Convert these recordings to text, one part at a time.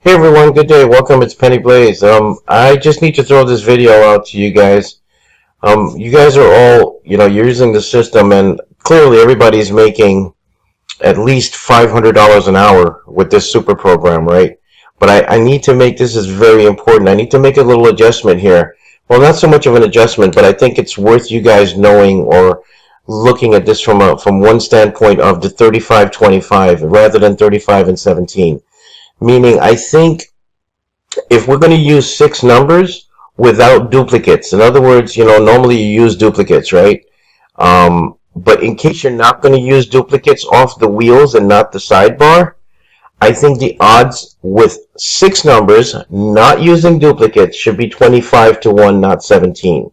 Hey everyone, good day. Welcome. It's Penny Blaze. I just need to throw this video out to you guys. You guys are all, you're using the system, and clearly everybody's making at least $500 an hour with this super program, right? But I need to make this is very important. I need to make a little adjustment here. Well, not so much of an adjustment, but I think it's worth you guys knowing or looking at this from one standpoint of the 35-25 rather than 35 and 17. Meaning, I think if we're going to use six numbers without duplicates, in other words, normally you use duplicates, right? But in case you're not going to use duplicates off the wheels and not the sidebar, I think the odds with six numbers not using duplicates should be 25-1, not 17.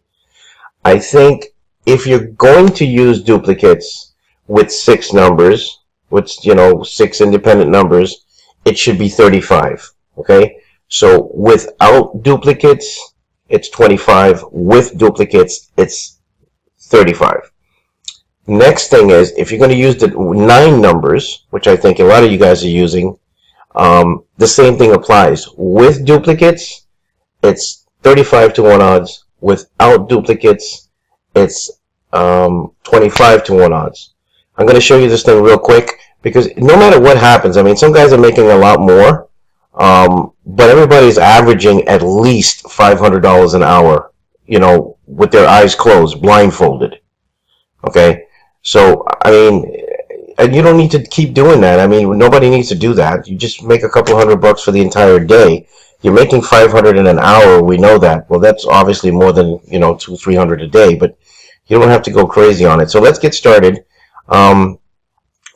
I think if you're going to use duplicates with six numbers, with, six independent numbers, it should be 35, okay? So without duplicates, it's 25. With duplicates, it's 35. Next thing is, if you're going to use the nine numbers, which I think a lot of you guys are using, the same thing applies. With duplicates, it's 35-1 odds. Without duplicates, it's 25-1 odds. I'm going to show you this thing real quick, because no matter what happens, I mean, some guys are making a lot more, but everybody's averaging at least $500 an hour, with their eyes closed, blindfolded. Okay? So, I mean, and you don't need to keep doing that. I mean, nobody needs to do that. You just make a couple $100 for the entire day. You're making 500 in an hour. We know that. Well, that's obviously more than, 200-300 a day, but you don't have to go crazy on it. So let's get started.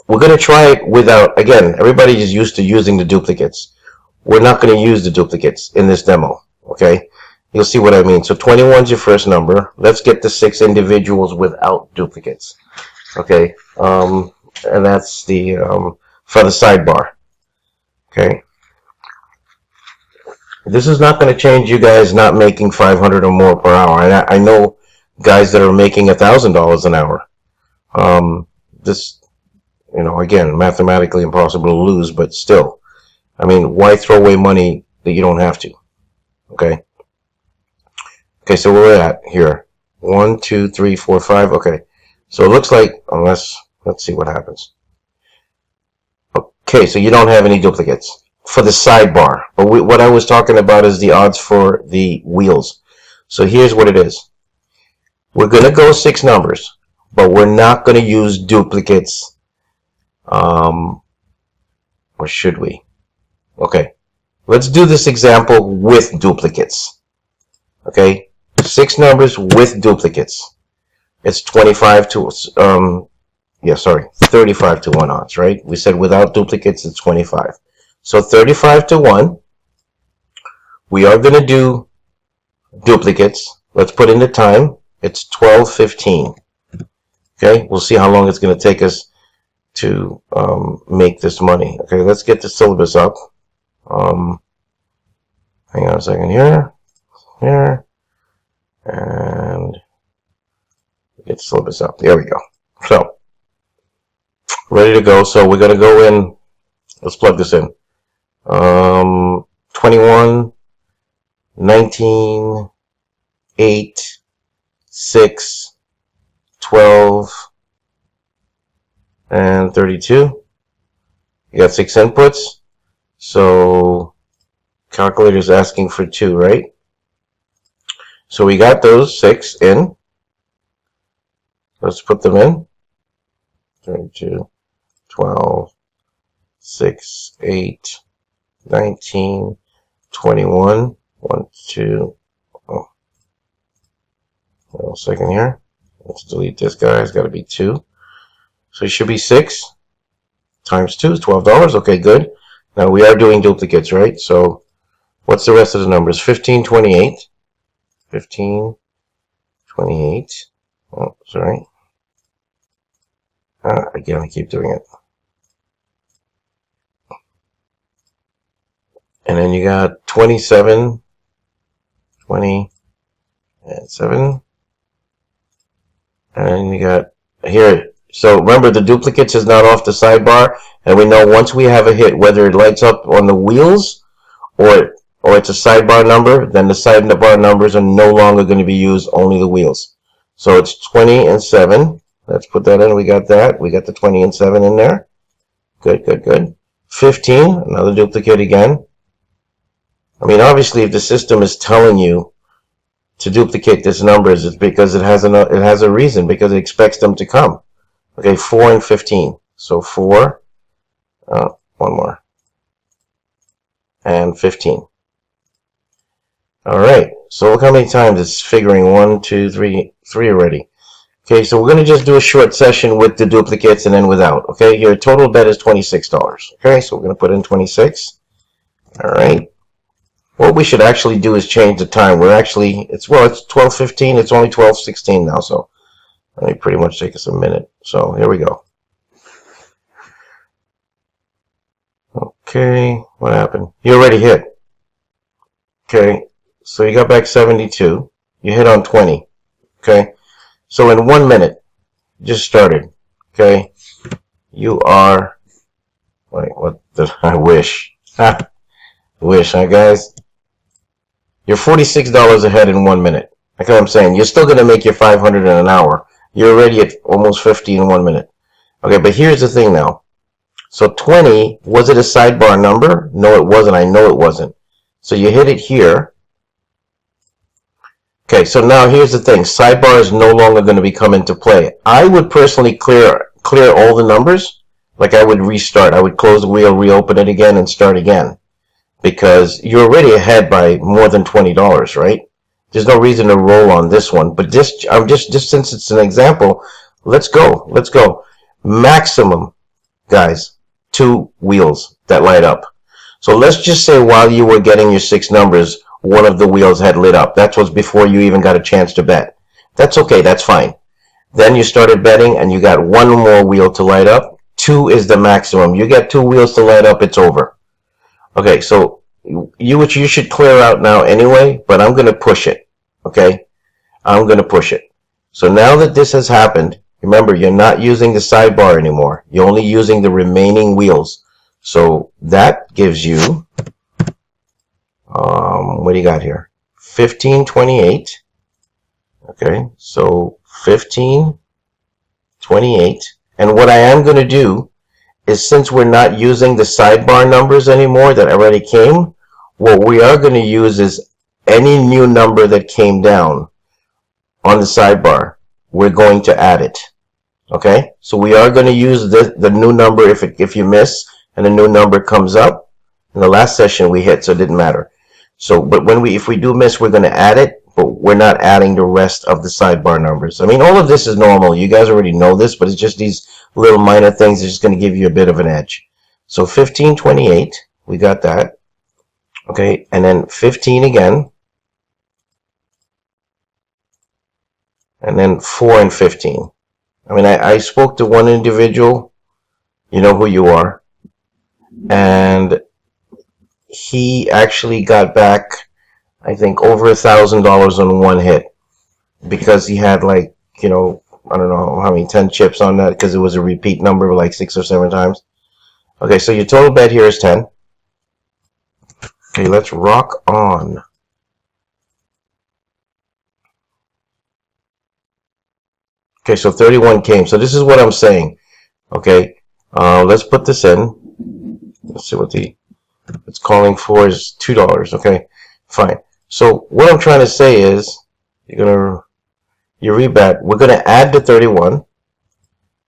We're going to try it without, again, everybody is used to using the duplicates. We're not going to use the duplicates in this demo, okay? You'll see what I mean. So 21 is your first number. Let's get the six individuals without duplicates, okay? And that's the for the sidebar, okay? This is not going to change you guys not making 500 or more per hour. And I know guys that are making $1,000 an hour. This, again, mathematically impossible to lose, but still. I mean, why throw away money that you don't have to? Okay. Okay, so where we're at here. 1, 2, 3, 4, 5. Okay. So it looks like, let's see what happens. Okay, so you don't have any duplicates for the sidebar. But what I was talking about is the odds for the wheels. So here's what it is. We're going to go six numbers, but we're not going to use duplicates. Or should we? Okay, let's do this example with duplicates. Okay, six numbers with duplicates. It's 35-1 odds, right? We said without duplicates, it's 25. So 35-1. We are going to do duplicates. Let's put in the time. It's 12:15. Okay, we'll see how long it's going to take us to make this money. Okay, let's get the syllabus up. Hang on a second here, and get the syllabus up. There we go. So, ready to go. So we're going to go in. Let's plug this in. 21, 19, 8, 6, 12, and 32. You got six inputs. So, calculator's asking for 2, right? So we got those six in. Let's put them in. 32, 12, 6, 8, 19, 21. 1, 2. Oh. Hold on a second here. Let's delete this guy. It's got to be 2. So it should be 6 times 2 is $12. Okay, good. Now we are doing duplicates, right? So what's the rest of the numbers? 15, 28. 15, 28. Oh, sorry. Again, I keep doing it. And then you got 27, 20, and 7. And you got here. So remember, the duplicates is not off the sidebar. And we know once we have a hit, whether it lights up on the wheels or it's a sidebar number, then the sidebar numbers are no longer going to be used, only the wheels. So it's 20 and 7. Let's put that in. We got that. We got the 20 and 7 in there. Good, good, good. 15, another duplicate again. I mean, obviously, if the system is telling you to duplicate these numbers, it's because it has a reason, because it expects them to come. Okay, 4 and 15. So 4, one more, and 15. All right, so look how many times it's figuring 1, 2, 3 already. Okay, so we're going to just do a short session with the duplicates and then without. Okay, your total bet is $26. Okay, so we're going to put in 26. All right. What we should actually do is change the time. It's 12:15. It's only 12:16 now, so let me pretty much take us a minute. So here we go. Okay, what happened? You already hit. Okay, so you got back 72. You hit on 20. Okay, so in 1 minute, you just started. Okay, you are. Wait, what did I wish? Wish, huh, guys? You're $46 ahead in 1 minute. Like I'm saying, you're still going to make your 500 in an hour. You're already at almost 50 in 1 minute. Okay, but here's the thing now. So 20, was it a sidebar number? No, it wasn't. I know it wasn't. So you hit it here. Okay, so now here's the thing. Sidebar is no longer going to be come into play. I would personally clear all the numbers. Like I would restart. I would close the wheel, reopen it again, and start again. Because you're already ahead by more than $20, right? There's no reason to roll on this one. But just since it's an example, let's go. Let's go. Maximum, guys, 2 wheels that light up. So let's just say while you were getting your 6 numbers, one of the wheels had lit up. That was before you even got a chance to bet. That's okay. That's fine. Then you started betting and you got 1 more wheel to light up. 2 is the maximum. You get 2 wheels to light up, it's over. Okay, so you should clear out now anyway, but I'm going to push it. Okay, I'm going to push it. So now that this has happened, remember, you're not using the sidebar anymore. You're only using the remaining wheels. So that gives you, what do you got here? 1528. Okay, so 1528. And what I am going to do is, since we're not using the sidebar numbers anymore that already came, what we are going to use is any new number that came down on the sidebar, we're going to add it. Okay, so we are going to use the new number if you miss and a new number comes up. In the last session we hit, so it didn't matter. So, but if we do miss, we're going to add it, but we're not adding the rest of the sidebar numbers. I mean, all of this is normal. You guys already know this, but it's just these little minor things that's just going to give you a bit of an edge. So 1528, we got that. Okay, and then 15 again. And then 4 and 15. I mean, I spoke to one individual, you know who you are, and he actually got back, I think, over $1,000 on one hit, because he had, like, you know, I don't know how many, 10 chips on that, because it was a repeat number like 6 or 7 times. Okay, so your total bet here is 10. Okay, let's rock on. Okay, so 31 came. So this is what I'm saying. Okay, let's put this in. Let's see what it's calling for is $2. Okay, fine. So what I'm trying to say is, you rebet. We're gonna add the 31.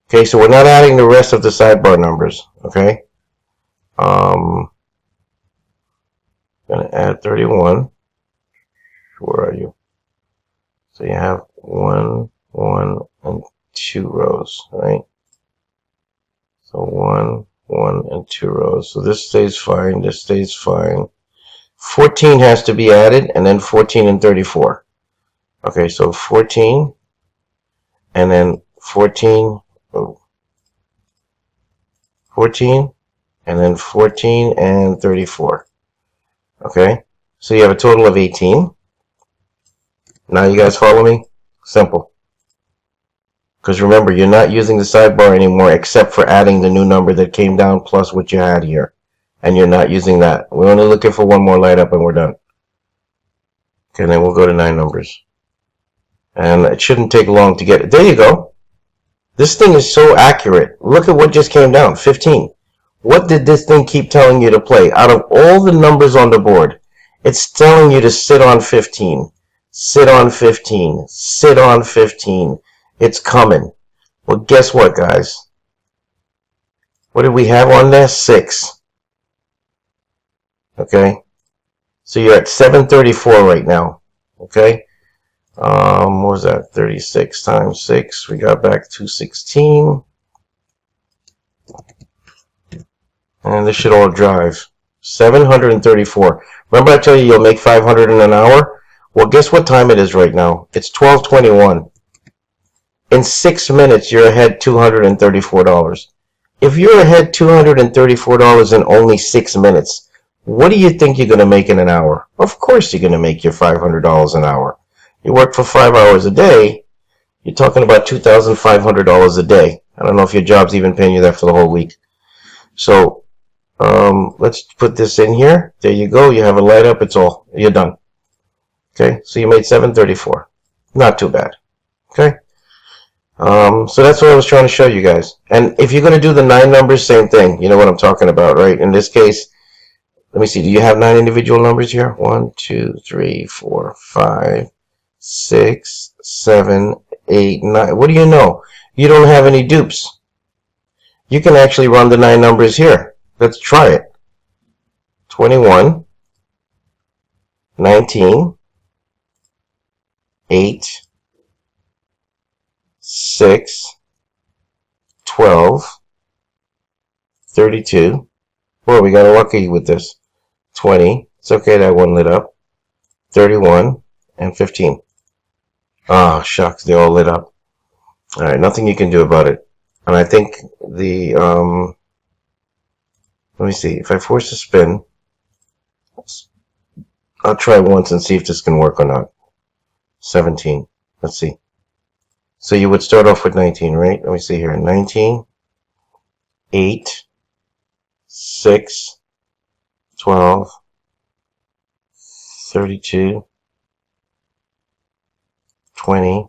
Okay, so we're not adding the rest of the sidebar numbers. Okay, gonna add 31. Where are you? So you have 1, 1, and 2 rows, right? So 1, 1, and 2 rows. So this stays fine. This stays fine. 14 has to be added, and then 14 and 34. Okay, so 14, and then 14, 14, and then 14 and 34. Okay, so you have a total of 18. Now you guys follow me? Simple. Because remember, you're not using the sidebar anymore except for adding the new number that came down plus what you had here. and you're not using that. We're only looking for one more light up and we're done. Okay, then we'll go to 9 numbers. And it shouldn't take long to get it. There you go. This thing is so accurate. Look at what just came down, 15. What did this thing keep telling you to play? Out of all the numbers on the board, it's telling you to sit on 15. Sit on 15. Sit on 15. It's coming. Well, guess what, guys? What did we have on there? 6. Okay? So you're at 734 right now. Okay? What was that? 36 times 6. We got back 216. And this should all drive. 734. Remember I tell you you'll make 500 in an hour? Well, guess what time it is right now? It's 12:21. In 6 minutes, you're ahead $234. If you're ahead $234 in only 6 minutes, what do you think you're going to make in an hour? Of course you're going to make your $500 an hour. You work for 5 hours a day, you're talking about $2,500 a day. I don't know if your job's even paying you that for the whole week. So, let's put this in here. There you go. You have a light up. You're done. Okay. So you made 734. Not too bad. Okay. So that's what I was trying to show you guys. And if you're going to do the 9 numbers, same thing. You know what I'm talking about, right? In this case, let me see. Do you have 9 individual numbers here? 1, 2, 3, 4, 5, 6, 7, 8, 9. What do you know? You don't have any dupes. You can actually run the 9 numbers here. Let's try it. 21, 19, 8, 6, 12, 32. Boy, we got lucky with this. 20. It's okay that one lit up. 31 and 15. Ah, shucks, they all lit up. Alright, nothing you can do about it. And I think the, let me see, if I force a spin, I'll try once and see if this can work or not. 17. Let's see. So you would start off with 19, right? Let me see here. 19, 8, 6, 12, 32, 20,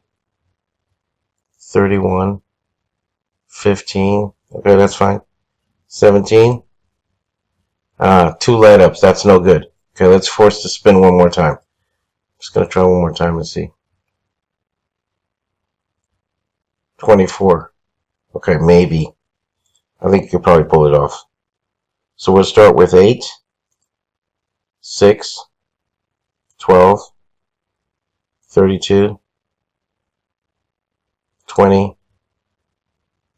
31, 15. Okay, that's fine. 17. 2 light ups. That's no good. Okay, let's force the spin one more time. Just going to try one more time and see. 24. Okay, maybe. I think you could probably pull it off. So we'll start with 8, 6, 12, 32, 20,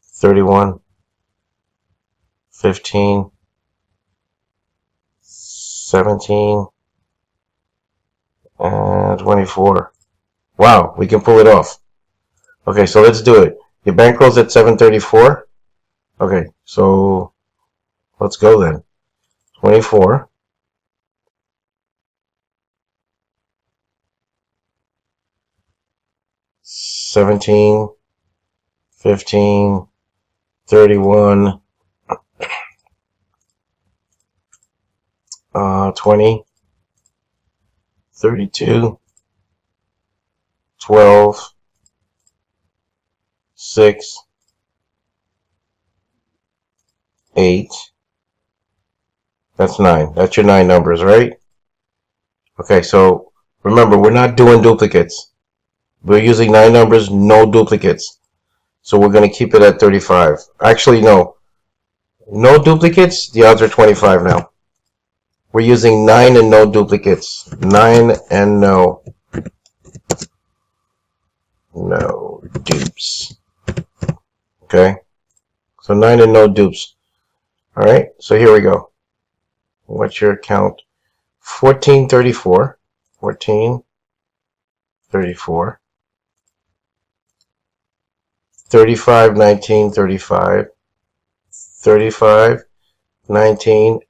31, 15, 17, and 24. Wow, we can pull it off. Okay, so let's do it. Your bankroll's at 734. Okay, so let's go then. 24. 17, 15, 31, 20, 32, 12, 6, 8. That's 9. That's your 9 numbers, right? Okay, so remember, we're not doing duplicates. We're using 9 numbers, no duplicates. So we're going to keep it at 35. Actually, no. No duplicates, the odds are 25 now. We're using 9 and no duplicates. 9 and no. No dupes. Okay? So 9 and no dupes. Alright, so here we go. What's your count? 1434. 1434. 35, 19, 35. 35, 19.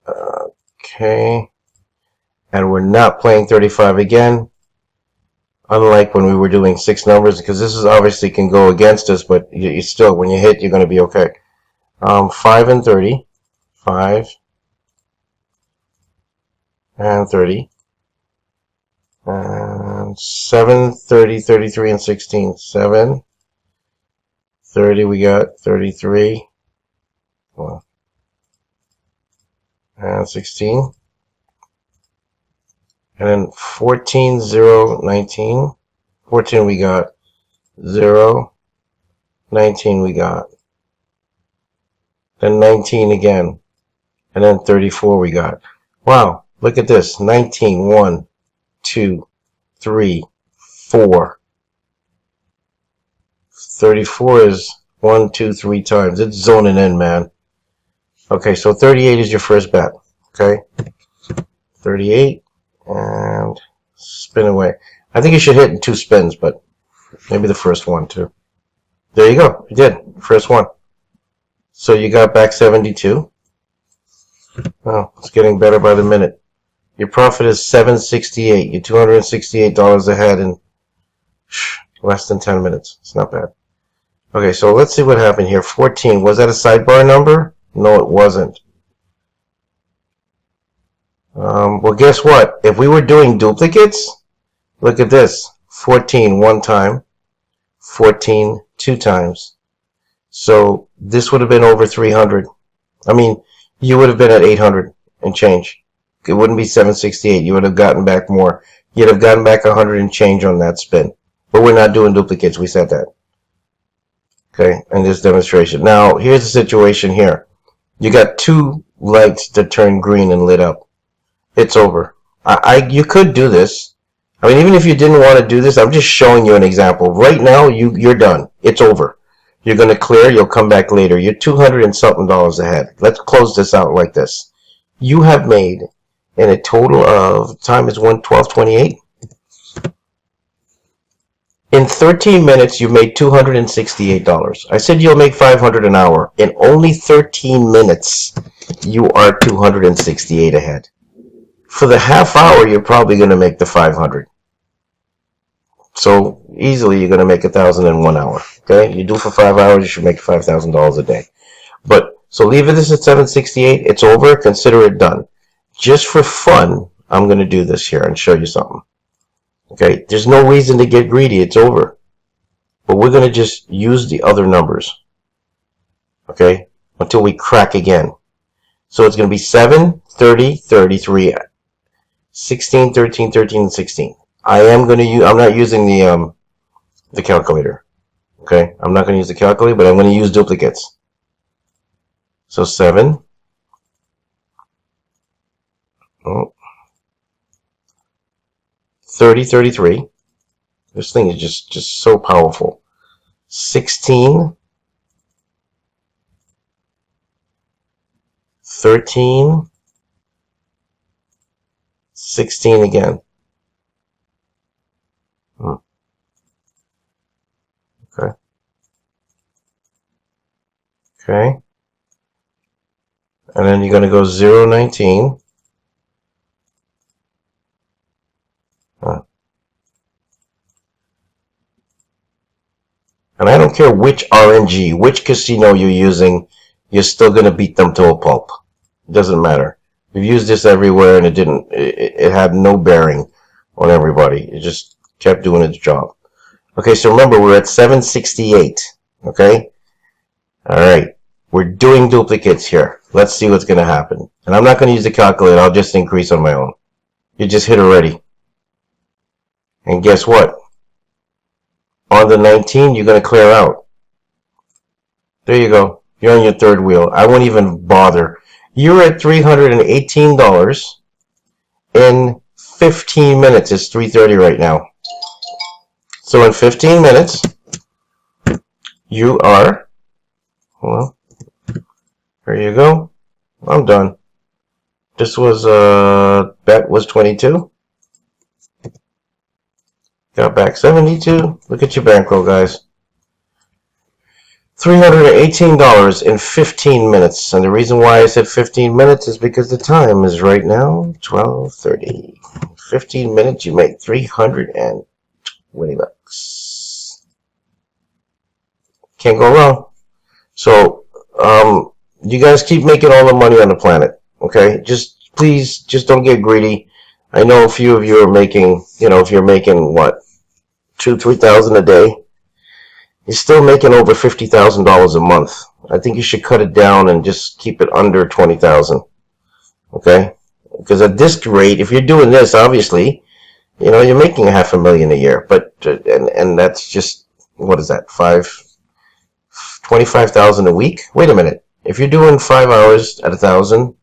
Okay. And we're not playing 35 again. Unlike when we were doing 6 numbers, because this is obviously can go against us, but you still, when you hit, you're going to be okay. 5 and 30. 5, and 30. And 7, 30, 33, and 16. 7, 30, we got 33. And 16. And then 14, 0, 19. 14 we got 0. 19 we got. Then 19 again. And then 34 we got. Wow, look at this. 19, 1, 2, 3, 4. 34 is 1, 2, 3 times. It's zoning in, man. Okay, so 38 is your first bet. Okay, 38 and spin away. I think you should hit in 2 spins, but maybe the first one too. There you go. You did. First one. So you got back 72. Oh, it's getting better by the minute. Your profit is $768. You're $268 ahead in less than 10 minutes. It's not bad. Okay, so let's see what happened here. 14. Was that a sidebar number? No, it wasn't. Well, guess what? If we were doing duplicates, look at this. 14 one time. 14 two times. So this would have been over 300. I mean, you would have been at 800 and change. It wouldn't be 768. You would have gotten back more. You'd have gotten back 100 and change on that spin. But we're not doing duplicates. We said that. Okay, in this demonstration. Now, here's the situation here. You got 2 lights that turn green and lit up. It's over. You could do this. I mean, even if you didn't want to do this, I'm just showing you an example. Right now, you're done. It's over. You're going to clear. You'll come back later. You're $200 and something ahead. Let's close this out like this. You have made, in a total of, time is 12:28. In 13 minutes, you made $268. I said you'll make $500 an hour. In only 13 minutes, you are $268 ahead. For the half hour, you're probably going to make the 500. So easily, you're going to make 1,000 in 1 hour. Okay, you do it for 5 hours, you should make $5,000 a day. But so leave this at 768. It's over. Consider it done. Just for fun, I'm going to do this here and show you something. Okay, there's no reason to get greedy. It's over. But we're going to just use the other numbers. Okay, until we crack again. So it's going to be 7, 30, 33, 16, 13, 13, and 16. I'm not using the calculator. Okay, I'm not going to use the calculator, but I'm going to use duplicates. So 7. Oh. 30, 33. This thing is just so powerful. 16. 13. 16 again. Okay. Okay. And then you're going to go 0, 19. And I don't care which RNG, which casino you're using, you're still going to beat them to a pulp. It doesn't matter. We've used this everywhere and it had no bearing on everybody. It just kept doing its job. Okay, so remember, we're at 768. Okay? Alright. We're doing duplicates here. Let's see what's going to happen. And I'm not going to use the calculator. I'll just increase on my own. You just hit already. And guess what? On the 19, you're going to clear out. There you go. You're on your third wheel. I won't even bother. You're at $318 in 15 minutes. It's 3:30 right now. So in 15 minutes, you are, well, there you go. I'm done. This was, bet was 22. Got back 72. Look at your bankroll, guys. $318 in 15 minutes. And the reason why I said 15 minutes is because the time is right now 12:30. 15 minutes, you make $320. Can't go wrong. So, you guys keep making all the money on the planet. Okay? Please, just don't get greedy. I know a few of you are making, if you're making what, 2, 3 thousand a day, you're still making over $50,000 a month. I think you should cut it down and just keep it under 20,000. Okay? Because at this rate, if you're doing this, obviously, you're making $500,000 a year. But and that's just, what is that? 25,000 a week? Wait a minute. If you're doing 5 hours at 1,000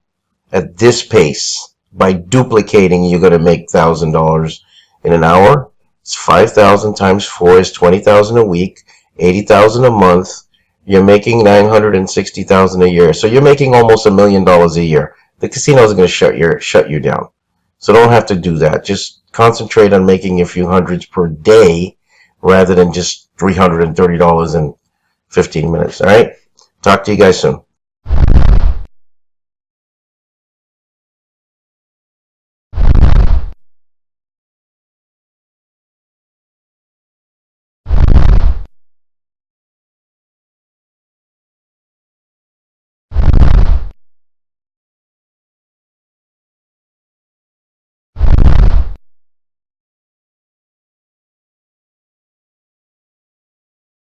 at this pace, by duplicating, you're going to make $1,000 in an hour. It's 5,000 times 4 is 20,000 a week, 80,000 a month. You're making 960,000 a year. So you're making almost $1 million a year. The casinos are going to shut you down. So don't have to do that. Just concentrate on making a few hundreds per day rather than just $330 in 15 minutes. All right? Talk to you guys soon.